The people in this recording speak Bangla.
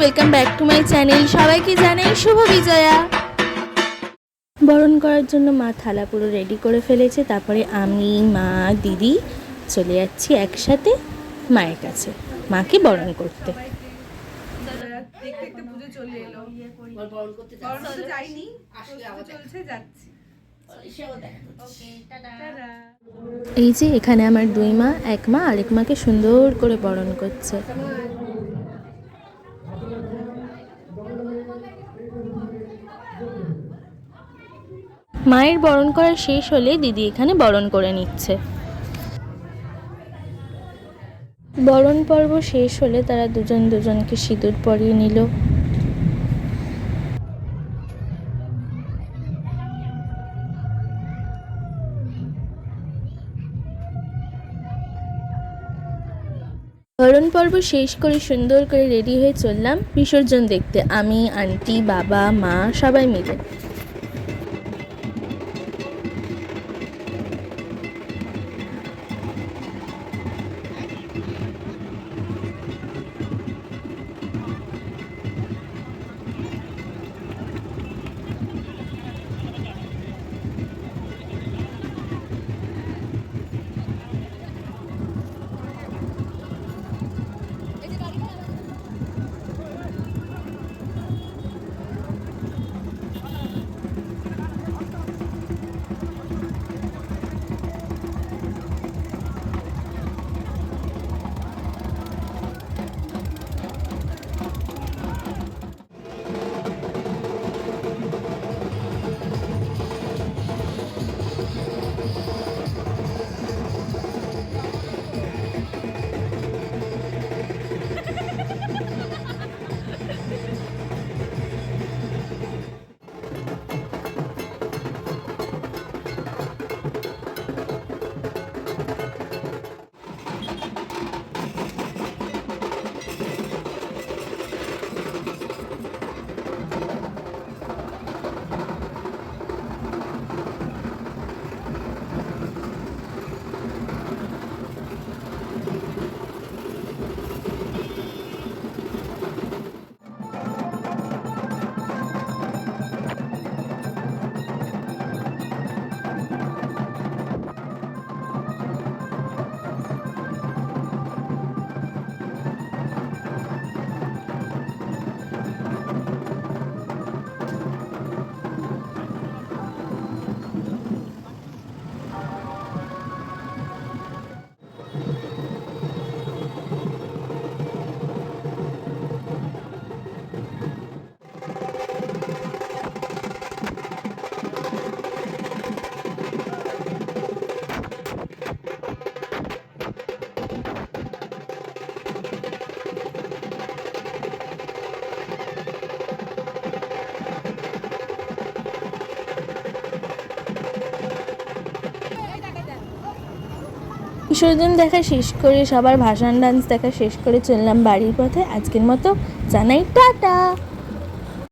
Welcome back to my channel. সবাইকে জানাই শুভ বিজয়া। বরণ করার জন্য মা থালা পুরো রেডি করে ফেলেছে। তারপরে আমি, মা, দিদি চলে যাচ্ছি একসাথে মায়ের কাছে মাকে বরণ করতে। পুজো চলে এলো, যাইনি, চলছে, যাচ্ছি। এই যে এখানে আমার দুই মা, এক মা আরেক মাকে সুন্দর করে বরণ করছে। মায়ের বরণ করা শেষ হলে দিদি এখানে বরণ করে নিচ্ছে। বরণ পর্ব শেষ হলে তারা দুজন দুজনকে সিঁদুর পরিয়ে নিল। বরণ পর্ব শেষ করে সুন্দর করে রেডি হয়ে চললাম বিসর্জন দেখতে, আমি, আন্টি, বাবা, মা সবাই মিলে। বিসর্জন দেখা শেষ করে সবার ভাসান ডান্স দেখা শেষ করে চললাম বাড়ির পথে। আজকের মতো জানাই টাটা।